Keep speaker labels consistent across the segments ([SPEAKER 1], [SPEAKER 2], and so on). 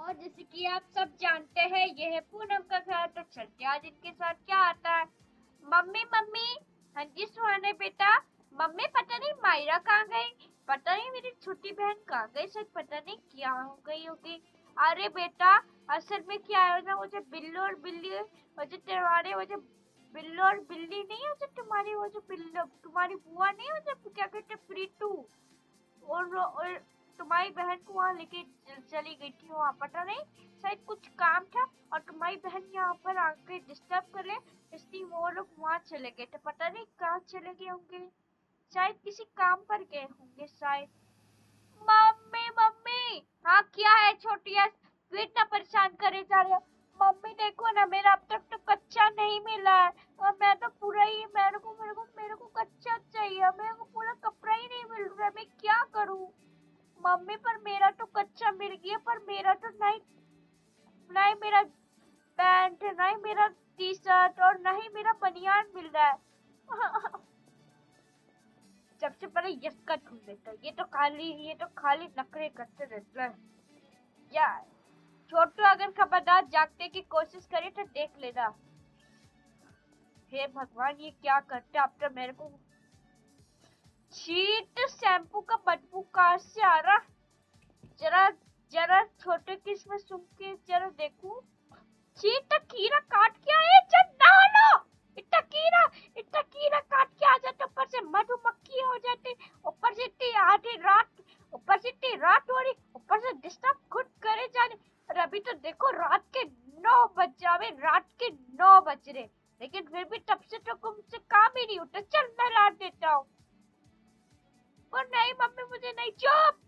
[SPEAKER 1] और जैसे कि आप सब जानते हैं ये है पूनम का घर। तो चलते आज इनके साथ क्या आता है। मम्मी मम्मी, हाँ जी सुहाने बेटा। मम्मी पता नहीं मायरा कहाँ गई, पता नहीं मेरी छोटी बहन कहाँ गई, शायद पता नहीं क्या हो गई होगी। अरे बेटा, असल में क्या है ना, वो जो बिल्लू और बिल्ली, वो जो तुम्हारे वो जो बिल्लू और बिल्ली नहीं है, जो तुम्हारी वो जो बिल्लू तुम्हारी बुआ नहीं है, जो क्या कहते प्रीतू, और तुम्हारी बहन को वहाँ लेके चली गई थी। वहाँ पता नहीं शायद कुछ काम था और तुम्हारी बहन यहाँ पर आके डिस्टर्ब करे, इसलिए वो लोग वहाँ चले गए थे। पता नहीं कहाँ चले गए होंगे, शायद किसी काम पर गए होंगे शायद। मम्मी मम्मी, हाँ क्या है छोटी, फिर इतना परेशान करे जा रहे हो। मम्मी देखो ना, मेरा अब तक तो कच्चा नहीं मिला है और मैं तो पूरा ही मेरे को कच्चा चाहिए, मेरे को पूरा कपड़ा ही नहीं मिल रहा है, मैं क्या करूँ। मम्मी पर मेरा तो कच्चा मिल गया, पर मेरा तो नहीं, ना ही मेरा पैंट, ना ही मेरा टी शर्ट और ना ही मेरा बनियान मिल रहा है। सबसे पहले इसका ढूंढ लेता है, ये तो खाली नखरे करते रहता है यार। छोटू अगर खबरदार जागने की कोशिश करे तो देख लेना। हे भगवान, ये क्या करते, अब तो मेरे को शीट शैम्पू का बदबू कहाँ से आ रहा। जरा जरा छोटे की इसमें सुन के जरा देखूं। चीट कीड़ा काट के आए, चल नहा लो। इतना कीड़ा काट के आ जाते, ऊपर से मधुमक्खी हो जाती, ऊपर से इतनी आधी रात, ऊपर से इतनी रात हो रही, ऊपर से डिस्टर्ब खुद करे जाने। और अभी तो देखो रात के 9 बज जावे, रात के 9 बज रहे, लेकिन फिर भी तब से तो मुझसे काम ही नहीं होता। चल नहला देता हूँ। और नहीं मम्मी मुझे नहीं, चुप,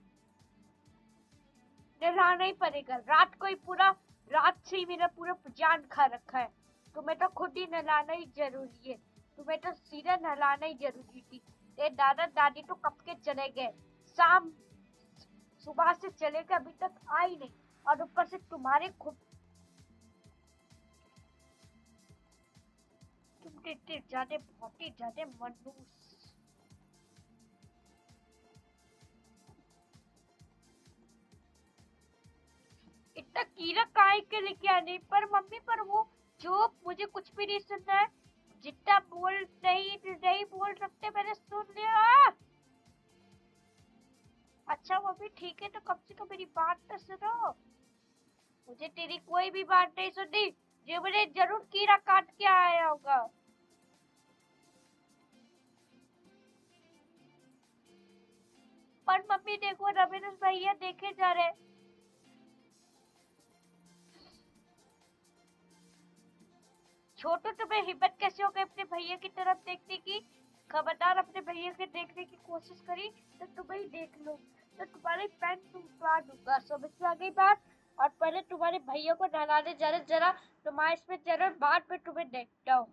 [SPEAKER 1] नहलाना ही पड़ेगा। रात को ही पूरा, रात से ही मेरा पूरा जान खा रखा है। तुम्हें तो खुद ही नहलाना ही जरूरी है, तुम्हें तो सीधा नहलाना ही जरूरी थी। तेरे दादा दादी तो कब के चले गए, शाम सुबह से चले गए, अभी तक आई नहीं। और ऊपर से तुम्हारे खुद, तुम इतने ज्यादा, बहुत ही ज्यादा मनहूस। इतना कीड़ा काहे के लेके आने पर मम्मी, पर वो जो मुझे कुछ भी नहीं सुनना है, जितना बोल नहीं बोल सकते, मैंने सुन लिया। अच्छा वो भी ठीक है, तो कम से कम मेरी बात तो सुनो। मुझे तेरी कोई भी बात नहीं सुननी, ये मुझे जरूर कीड़ा काट के आया होगा। पर मम्मी देखो, रविंद्र भैया देखे जा रहे। छोटू तुम्हें हिम्मत कैसे हो गई अपने भैया की तरफ देखने की। खबरदार अपने भैया के देखने की कोशिश करी तो तुम्हें ही देख लो, तो तुम्हारी पैंट तुम उतार दूंगा। समझ में आ गई बात। और पहले तुम्हारे भैया को नहलाने जरा जरा, तुम्हारे इसमें जरा बाद में तुम्हें देखता हूँ।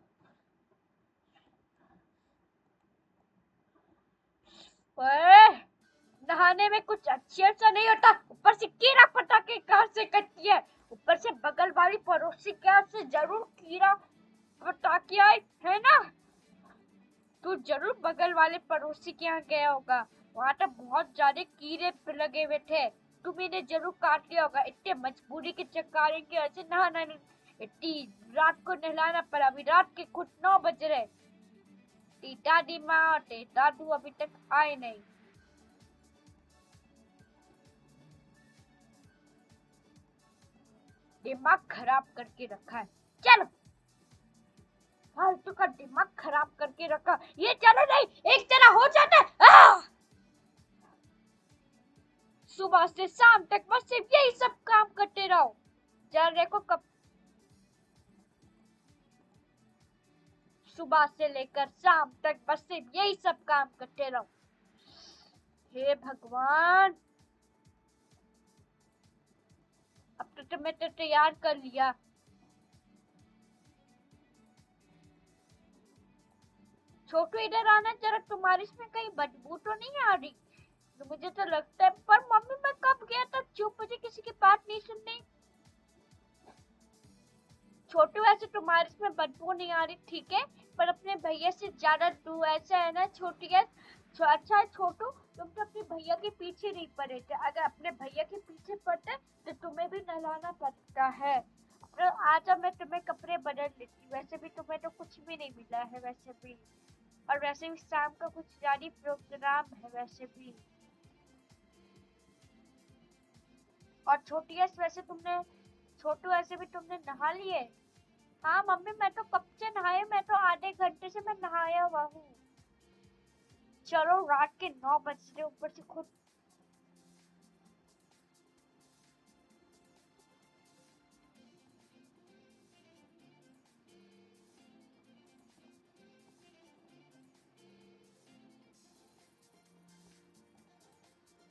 [SPEAKER 1] नहाने में कुछ अच्छा सा नहीं होता, ऊपर से कीड़ा पटाखे कहाँ से कटती है, ऊपर से बगल वाली पड़ोसी के से जरूर कीड़ा पटाखे आए है ना। तू जरूर बगल वाले पड़ोसी के यहाँ गया होगा, वहाँ तो बहुत ज्यादा कीड़े लगे हुए थे, तुम्हें ने जरूर काट लिया होगा। इतने मजबूरी के चक्कर की वजह से नहाना, इतनी रात को नहलाना पड़ा। अभी रात के कुछ 9 बज रहे, दादी माँ और दादू अभी तक आए नहीं। दिमाग खराब करके रखा है, चलो फालतू का दिमाग खराब करके रखा। ये चलो नहीं, एक जना हो जाता है। सुबह से शाम तक बस सिर्फ यही सब काम करते रहो। जरा देखो कब, सुबह से लेकर शाम तक बस सिर्फ यही सब काम करते रहो। हे भगवान, अब तो तुम्हें तो तैयार कर लिया। छोटू इधर आना जरा, तुम्हारी इसमें कहीं बदबू तो नहीं आ रही। तो मुझे तो लगता है, पर मम्मी मैं कब गया था, चुप, मुझे किसी की बात नहीं सुननी। छोटू ऐसे तुम्हारे इसमें बदबू नहीं आ रही ठीक है, पर अपने भैया से ज्यादा तू ऐसा है ना छोटी है। अच्छा है छोटू, तुम तो अपने भैया के पीछे नहीं पड़े थे, अगर अपने भैया के पीछे पड़ते तो तुम्हें भी सहलाना पड़ता है। तो आजा मैं तुम्हें कपड़े बदल देती, वैसे भी तुम्हें तो कुछ भी नहीं मिला है वैसे भी, और वैसे भी शाम का कुछ जारी प्रोग्राम है वैसे भी। और छोटू ऐसे भी तुमने नहा लिए? हाँ मम्मी मैं तो कब से नहाए, मैं तो आधे घंटे से मैं नहाया हुआ हूँ। चलो रात के 9 बज रहे, ऊपर से खुद।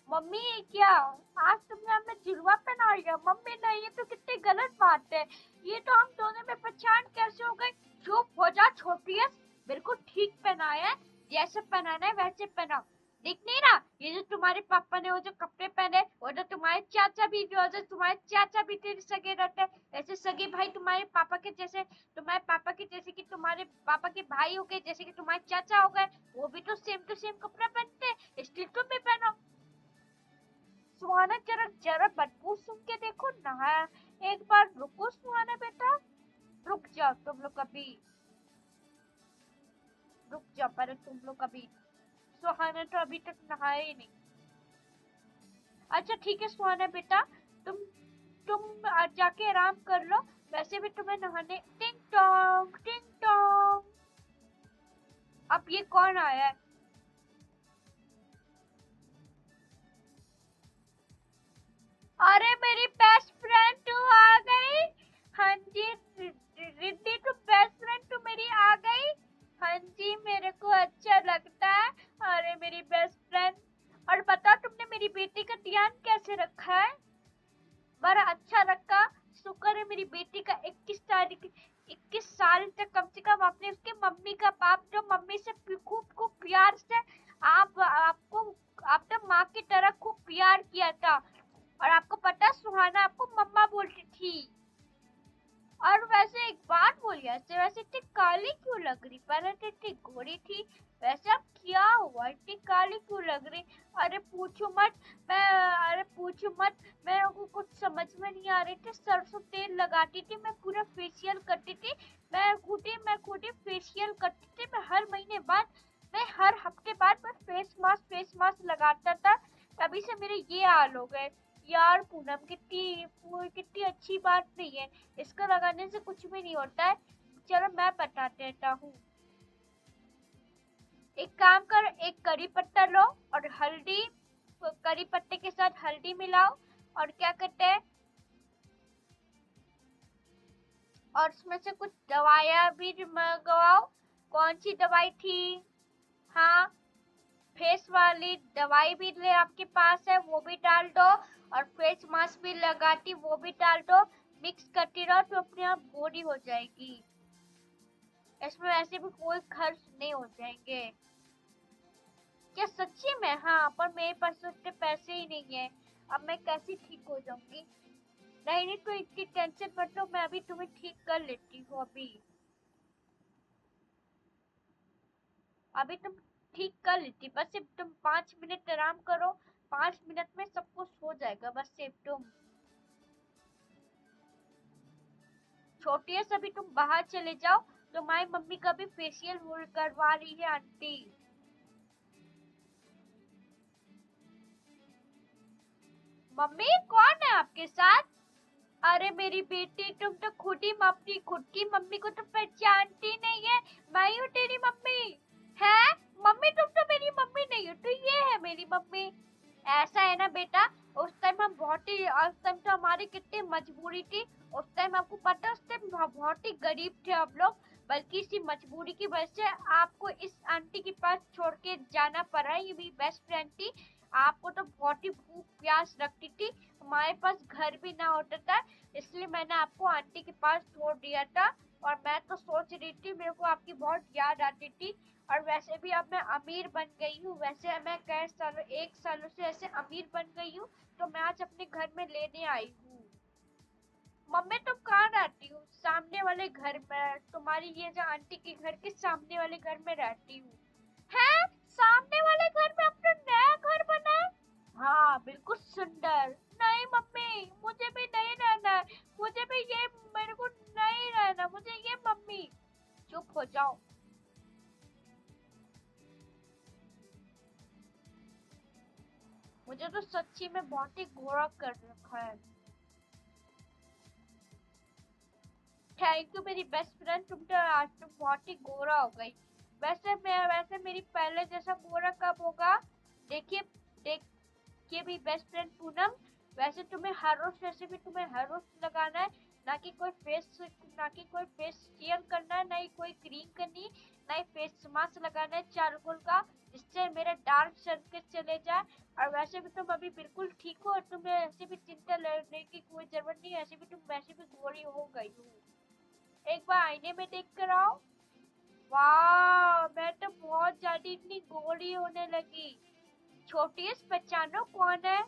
[SPEAKER 1] मम्मी ये क्या, आज तुमने हमें जुड़वा पहना लिया? मम्मी नहीं, ये तो कितनी गलत बात है। ये तो हम दोनों में पहचान कैसे हो गई? चुप हो जा छोटी है, बिल्कुल ठीक पहनाया है, जैसे पहनाना है वैसे पहनाओ। दिख नहीं रहा ये जो तुम्हारे पापा ने वो जो कपड़े पहने, वो जो तुम्हारे चाचा भी, जो तुम्हारे चाचा भी तेरे सगे रहते हैं, ऐसे सगे भाई तुम्हारे पापा के जैसे, तुम्हारे पापा के जैसे कि तुम्हारे पापा के भाई हो गए, जैसे कि तुम्हारे चाचा हो गए, वो भी तो सेम टू सेम कपड़ा पहनते हैं, इसलिए तुम भी पहनो। सुहाना जरा जरा बदबू सुन के देखो ना, एक बार रुको सुहाना बेटा, रुक जाओ तुम लोग अभी, रुक जाओ पर तुम लोग अभी। सुहाना तो अभी तक नहाया ही नहीं। अच्छा ठीक है सुहाना बेटा, तुम आज जाके आराम कर लो, वैसे भी तुम्हें नहाने। टिंग टोंग टिंग टोंग। अब ये कौन आया है? अरे मेरी बेस्ट फ्रेंड तू आ गई। हाँ जी रिद्धि, तू बेस्ट फ्रेंड तू मेरी आ गई। हाँ जी मेरे को अच्छा लगता है। अरे मेरी बेस्ट फ्रेंड, और बता तुमने मेरी बेटी का ध्यान कैसे रखा है? बड़ा अच्छा रखा। शुक्र है मेरी बेटी का 21 साल तक कम से कम आपने उसके मम्मी का बाप जो मम्मी से खूब खूब प्यार से, आपको आपने माँ की तरह खूब प्यार किया था। और आपको पता सुहाना आपको मम्मा बोलती थी। और वैसे एक बात बोलिए, ऐसे वैसे इतनी काली क्यों लग रही? पहले तो इतनी गोरी थी, वैसे अब क्या हुआ इतनी काली क्यों लग रही? अरे पूछो मत, मैं अरे पूछो मत, मेरे को कुछ समझ में नहीं आ रही थी, सरसों तेल लगाती थी, मैं पूरा फेशियल करती थी, मैं खुद ही फेशियल करती थी, मैं हर महीने बाद, मैं हर हफ्ते बाद मैं फेस मास्क लगाता था, तभी से मेरे ये हाल हो गए। यार पूनम कितनी अच्छी बात नहीं है, इसका लगाने से कुछ भी नहीं होता है। चलो मैं बता देता हूँ, एक काम कर, एक करी पत्ता लो और हल्दी, करी पत्ते के साथ हल्दी मिलाओ, और क्या कहते हैं, और उसमें से कुछ दवाइयाँ भी मंगवाओ। कौन सी दवाई थी? हाँ, फेस वाली दवाई भी ले आपके पास है वो भी डाल दो, और फेस मास्क भी लगाती वो भी डाल दो, मिक्स करती रहो तो अपने आप गोरी हो जाएगी। इसमें वैसे भी कोई खर्च नहीं हो जाएंगे। क्या सच्ची में? हाँ पर मेरे पास तो इतने पैसे ही नहीं है, अब मैं कैसे ठीक हो जाऊंगी? नहीं नहीं तो इतनी टेंशन मत लो, मैं अभी तुम्हें ठीक कर लेती हूँ अभी, अभी तुम ठीक कर लेती, बस सिर्फ तुम 5 मिनट आराम करो, 5 मिनट में सब कुछ हो जाएगा, बस सिर्फ तुम। छोटी है सभी, तुम बाहर चले जाओ, तुम्हारी मम्मी का भी फेशियल करवा रही है आंटी। मम्मी कौन है आपके साथ? अरे मेरी बेटी, तुम तो अपनी खुद की मम्मी को तो पहचानती नहीं है, मैं ही हूँ तेरी मम्मी। है? मम्मी तुम तो मेरी मम्मी नहीं हो, तो ये है मेरी मम्मी। ऐसा है ना बेटा, उस टाइम तो हमारी कितनी मजबूरी थी, उस टाइम आपको पता है, उस टाइम बहुत ही गरीब थे हम लोग, बल्कि इसी मजबूरी की वजह से आपको इस आंटी के पास छोड़ के जाना पड़ा। ये मेरी बेस्ट फ्रेंड थी, आपको तो बहुत ही भूख प्यास लगती थी, हमारे पास घर भी ना होता था, इसलिए मैंने आपको आंटी के पास छोड़ दिया था। और मैं तो सोच रही थी, मेरे को आपकी बहुत याद आती थी, और वैसे भी अब मैं अमीर बन गई हूँ, वैसे मैं कई सालों 1 सालों से ऐसे अमीर बन गई हूँ, तो मैं आज अपने घर में लेने आई हूँ। मम्मी तुम कहाँ रहती हो? सामने वाले घर में, तुम्हारी ये जो आंटी के घर के सामने वाले घर में रहती हूँ। है? सामने वाले घर में अपना नया घर बना है? हाँ बिल्कुल सुंदर। नहीं मम्मी मुझे भी नहीं रहना मुझे तो सच्ची में बहुत ही गोरा कर रखा है। थैंक यू मेरी बेस्ट फ्रेंड, तुम तो आज तो बहुत ही गोरा हो गई। वैसे मेरी पहले जैसा गोरा कब होगा? देखिए देखिए भी बेस्ट फ्रेंड पूनम, वैसे तुम्हें हर रोज लगाना है, ना कि कोई फेशियल करना है, ना ही कोई क्रीम करनी, ना ही फेस मास्क लगाना है चारकोल का, जिससे मेरा डार्क सर्कल चले जाए। और वैसे भी तुम अभी बिल्कुल ठीक हो और तुम्हें ऐसे भी चिंता लेने की कोई जरूरत नहीं है, ऐसे भी तुम वैसे भी गोरी हो गई हो। एक बार आईने में देख कर आओ। वाह, मैं तो बहुत ज्यादा इतनी गोरी होने लगी। छोटी पहचानो कौन है?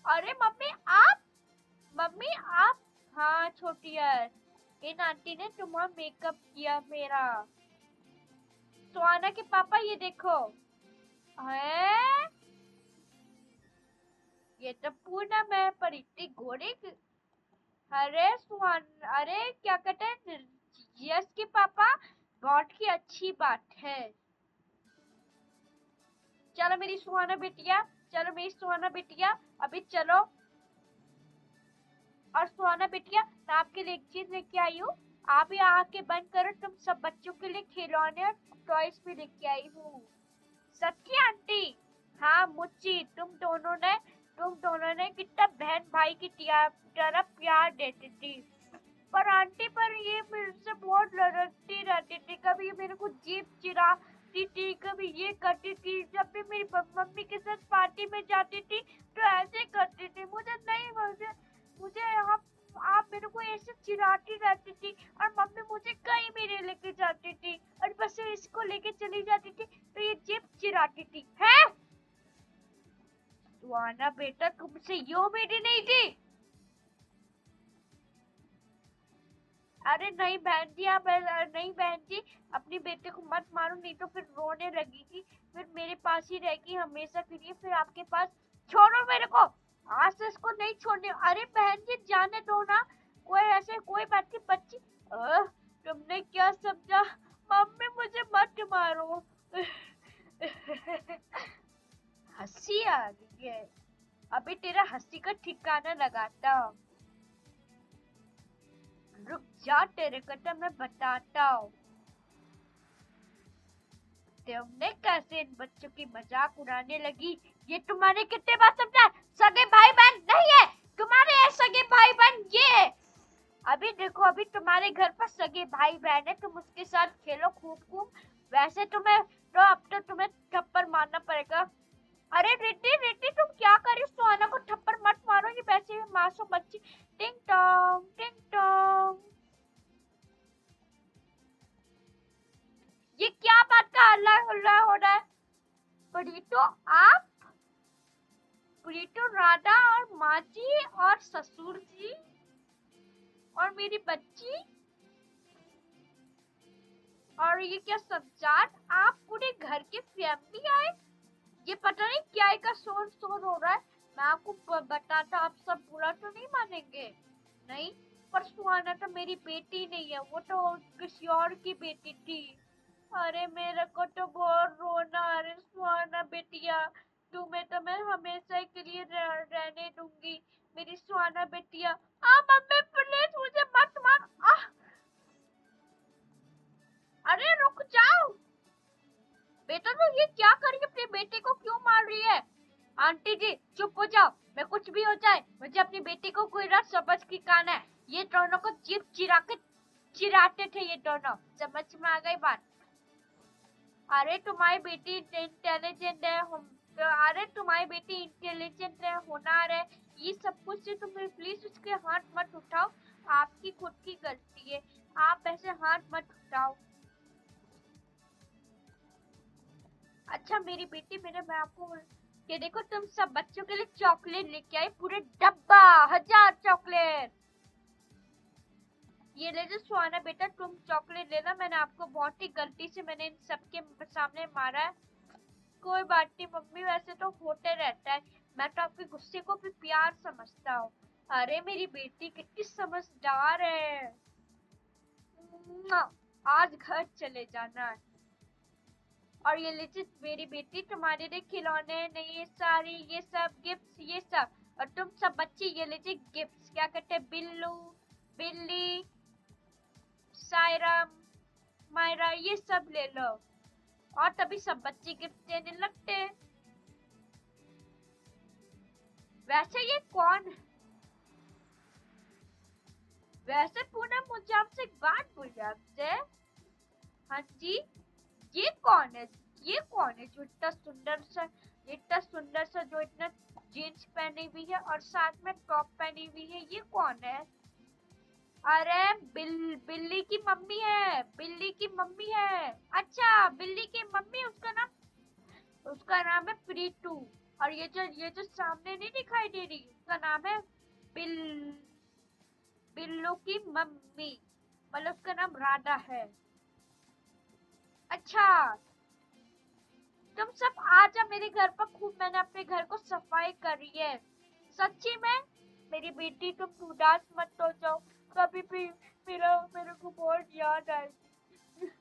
[SPEAKER 1] अरे मम्मी आप। हाँ छोटी है, इन आंटी ने तुम्हारा मेकअप किया मेरा। सुहाना के पापा ये देखो है, ये तो पूनम है पर इतनी गोरी। अरे अरे क्या कहते हैं, यस के पापा, बहुत की अच्छी बात है। चलो मेरी सुहाना बेटिया अभी चलो। और सुहाना बेटिया, मैं आपके लिए एक चीज लेके आई हूँ, आप ही आके बंद करो, तुम सब बच्चों के लिए खिलौने और टॉयज भी लेके आई हूँ। सच्ची आंटी? हाँ मुच्ची, तुम दोनों ने कितना बहन भाई की तरह प्यार देती थी। पर आंटी, पर ये मेरे से बहुत लड़ती रहती थी, कभी मेरे को जीभ चिराती थी, कभी ये करती थी। जब भी मेरी मम्मी के साथ पार्टी में जाती थी तो ऐसे करती थी। मुझे आप मेरे को ऐसे चिढ़ाती रहती थी, और मम्मी मुझे कहीं भी नहीं लेके जाती थी, और बस इसको लेके चली जाती थी तो ये जीभ चिढ़ाती थी। है सुहाना बेटा, तुमसे ये उम्मीद नहीं थी। अरे नहीं बहन जी, आप नहीं बहन जी, अपनी बेटे को मत मारो, नहीं तो फिर रोने लगेगी, फिर मेरे पास ही रहेगी हमेशा के लिए, फिर आपके पास। छोड़ो मेरे को, आज से इसको नहीं छोड़ने। अरे बहन जी जाने दो ना, कोई बात नहीं बच्ची। तुमने क्या समझा? मम्मी मुझे मत मारो। हंसी आ रही है, अभी तेरा हंसी का ठिकाना लगाता हूँ। रुक जा, तेरे को तो मैं बताता हूँ। तुमने कैसे इन बच्चों की मजाक उड़ाने लगी, ये तुम्हारे कितने बार समझा? सगे भाई बहन नहीं है तुम्हारे, सगे भाई बहन ये। अभी देखो, अभी तुम्हारे घर पर सगे भाई बहन है, तुम उसके साथ खेलो खूब खूब। वैसे तुम्हें तो अब तो तुम्हें थप्पड़ मारना पड़ेगा। अरे रिद्धि रिद्धि, तुम क्या कर रही हो? सुहाना को थप्पड़ मत मारो, ये वैसे भी मासूम बच्ची। टिंग टोंग टिंग टोंग। ये क्या बात का हल्ला हुल्ला हो रहा है? प्रीतो आप, प्रीतो राधा और माँ जी और ससुर जी और मेरी बच्ची, और ये क्या सज्जाद, आप पूरे घर के फैमिली आए? ये पता नहीं क्या का शोर शोर हो रहा है। मैं आपको बताता, आप सब बुरा तो नहीं मानेंगे? नहीं, पर सुहाना तो मेरी बेटी नहीं है, वो तो किसी और की बेटी थी। अरे मेरे को तो बहुत रोना आ रहा है सुहाना बेटिया, तुम्हें तो मैं हमेशा के लिए रहने दूंगी मेरी सुहाना बेटिया। मम्मी प्लीज मुझे मत मार। अरे रुक जाओ बेटा, तो ये क्या कर रही है? अपने बेटे को क्यों मार रही है? आंटी जी चुप हो जाओ, मैं कुछ भी हो जाए मुझे अपनी बेटी को कोई रात समझ की कान है। ये दोनों को जीप चिरा के चिराते थे ये दोनों, समझ में आ गई बात? अरे तुम्हारी बेटी इंटेलिजेंट है, हम तो अरे तुम्हारी बेटी इंटेलिजेंट है, होनहार है, ये सब कुछ से तुम प्लीज उसके हाथ मत उठाओ, आपकी खुद की गलती है, आप ऐसे हाथ मत उठाओ। अच्छा मेरी बेटी, मैं आपको ये देखो, तुम सब बच्चों के लिए चॉकलेट लेके आई, पूरे डब्बा 1000 चॉकलेट। ये ले जो सुहाना बेटा, तुम चॉकलेट लेना, मैंने आपको बहुत ही गलती से मैंने इन सबके सामने मारा है। कोई बात नहीं मम्मी, वैसे तो होते रहता है, मैं तो आपके गुस्से को भी प्यार समझता हूँ। अरे मेरी बेटी कितनी समझदार है। मुआ, आज घर चले जाना है। और ये लीजिए मेरी बेटी तुम्हारे लिए खिलौने, नहीं साड़ी, ये सब गिफ्ट, ये सब। और तुम सब बच्चे ये लीजिए गिफ्ट, क्या कहते हैं, बिल्लू, बिल्ली, सायरम, मायरा, ये सब ले लो। और तभी सब बच्चे गिफ्ट देने लगते हैं। वैसे ये कौन, वैसे पूनम मुझे आपसे एक बात बोली आपसे। हाँ जी, ये कौन है, ये कौन है जो इतना सुंदर सा, इतना सुंदर सा, जो इतना जीन्स पहनी हुई है और साथ में टॉप पहनी हुई है, ये कौन है? अरे बिल्ली की मम्मी है, बिल्ली की मम्मी है। अच्छा बिल्ली की मम्मी, उसका नाम है प्रीतू। और ये जो सामने नहीं दिखाई दे रही, उसका नाम है बिल बिल्लू की मम्मी, मतलब उसका नाम राधा है। अच्छा तुम सब आ जाओ मेरे घर पर, खूब मैंने अपने घर को सफाई करी है। सच्ची में मेरी बेटी, तुम उदास मत हो जाओ। कभी भी मेरे को बहुत याद आएगी।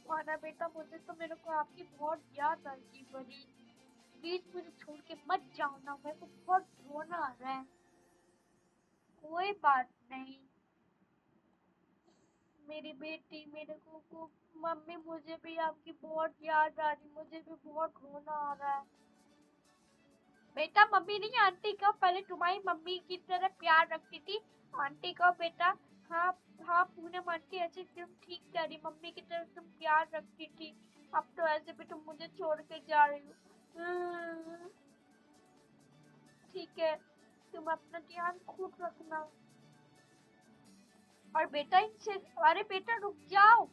[SPEAKER 1] माना बेटा, मुझे तो मेरे को आपकी बहुत याद आएगी बड़ी। प्लीज मुझे छोड़ के मत जाओ ना, मेरे को बहुत रोना आ रहा है। कोई बात नहीं मेरी बेटी, मेरे को मम्मी, मुझे भी आपकी बहुत याद आ रही, मुझे भी बहुत रोना आ रहा है। बेटा मम्मी नहीं, आंटी को, पहले तुम्हारी मम्मी की तरह प्यार रखती थी, आंटी को बेटा। हाँ हाँ पूनम आंटी, ऐसे तुम ठीक कह रही, मम्मी की तरह तुम प्यार रखती थी। अब तो ऐसे भी तुम मुझे छोड़ के जा रही हो। ठीक है, तुम अपना ध्यान खूब रखना। और बेटा इनसे, अरे बेटा रुक जाओ,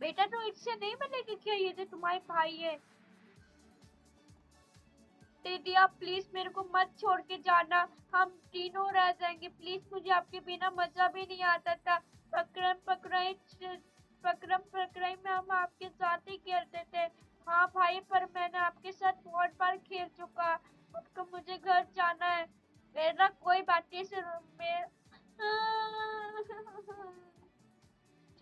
[SPEAKER 1] बेटा तो इससे नहीं मिलेगी क्या, ये जो तुम्हारे भाई है। दीदी आप प्लीज मेरे को मत छोड़ के जाना, हम तीनों रह जाएंगे प्लीज, मुझे आपके बिना मजा भी नहीं आता था। पकड़म पकड़ाई में हम आपके साथ ही खेलते थे। हाँ भाई, पर मैंने आपके साथ बहुत बार खेल चुका, अब तो मुझे घर जाना है। मेरा कोई बात नहीं,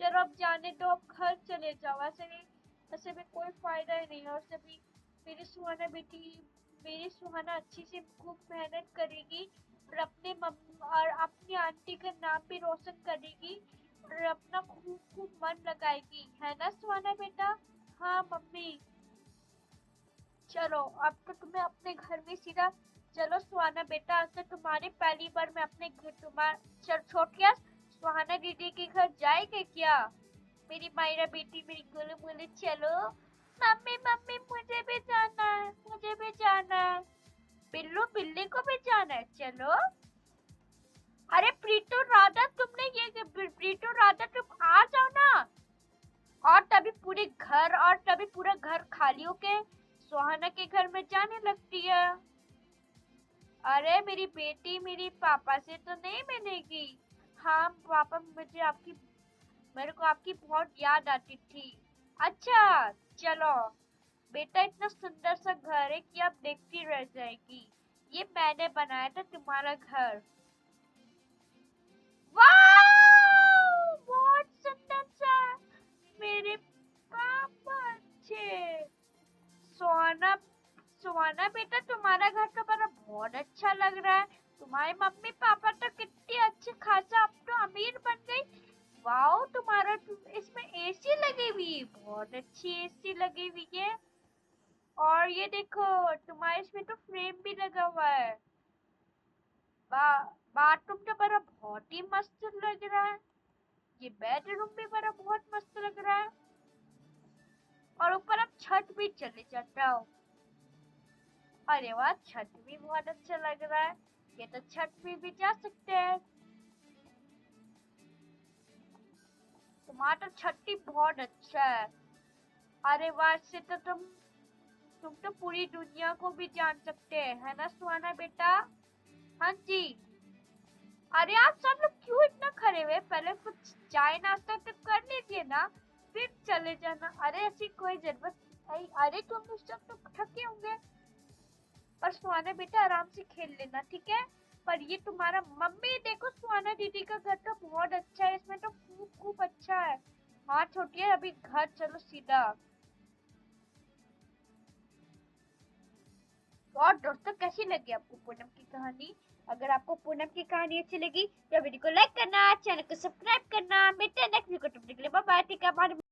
[SPEAKER 1] चलो अब जाने दो, अब घर चले जाओ। ऐसे भी कोई फायदा ही नहीं है। और सभी मेरी सुहाना बेटी, मेरी सुहाना अच्छी से खूब मेहनत करेगी और अपने मम्मी और अपनी आंटी का नाम भी रोशन करेगी और अपना खूब खूब मन लगाएगी, है ना सुहाना बेटा? हाँ मम्मी। चलो अब तो तुम्हें अपने घर में सीधा, चलो सुहाना बेटा, आज से तुम्हारी पहली बार मैं अपने घर, तुम्हारा छोटिया सुहाना दीदी के घर जाएंगे क्या? मेरी मायरा बेटी, मेरी गोलू बोले चलो। मम्मी मम्मी मुझे भी जाना है, मुझे भी जाना है। बिल्लू बिल्ली को भी जाना है, चलो। अरे प्रीतु राधा, तुमने ये प्रीतु राधा, तुम आ जाओ ना। और तभी पूरा घर खाली होके सुहाना के घर में जाने लगती है। अरे मेरी बेटी मेरी पापा से तो नहीं मिलेगी। हाँ पापा, मेरे को आपकी बहुत याद आती थी। अच्छा चलो बेटा, इतना सुंदर सा घर है कि आप देखती रह जाएगी। ये मैंने बनाया था तुम्हारा घर। वाह बहुत सुंदर सा, मेरे पापा अच्छे। सोना, सोना बेटा, तुम्हारा घर तो बड़ा बहुत अच्छा लग रहा है। तुम्हारे मम्मी पापा तो कितनी अच्छी खासा, अब तो अमीर बन गई। वाओ तुम्हारा, इसमें एसी लगी हुई, बहुत अच्छी एसी लगी हुई है। और ये देखो तुम्हारे इसमें तो फ्रेम भी लगा हुआ है। बा बाथरूम तो बड़ा बहुत ही मस्त लग रहा है। ये बेडरूम भी बड़ा बहुत मस्त लग रहा है। और ऊपर आप छत भी चले जाते हो। अरे वाह, छत भी बहुत अच्छा लग रहा है। ये तो छत भी जा सकते हैं। तुम्हारा तो छत ही बहुत अच्छा है। अरे वाह, इससे तो तुम तो पूरी दुनिया को भी जान सकते हैं, है ना सुहाना बेटा? हाँ जी। अरे आप सब लोग क्यों इतना खड़े हुए, पहले कुछ चाय नाश्ता तो कर लीजिए ना, फिर चले जाना। अरे ऐसी कोई जरूरत नहीं, अरे तुम लोग सब तो थके होंगे। और सुहाना बेटा आराम से खेल लेना, ठीक है? पर ये तुम्हारा, मम्मी देखो सुहाना दीदी का घर तो बहुत अच्छा है, इसमें तो खूब खूब अच्छा है। हाथ छोड़िए, अभी घर चलो सीधा। और दोस्तों, कैसी लगी आपको पूनम की कहानी? अगर आपको पूनम की कहानी अच्छी लगी तो वीडियो को लाइक करना, चैनल को सब्सक्राइब करना। मिलते हैं नेक्स्ट वीडियो को, तब तक के लिए बाय बाय। ठीक है,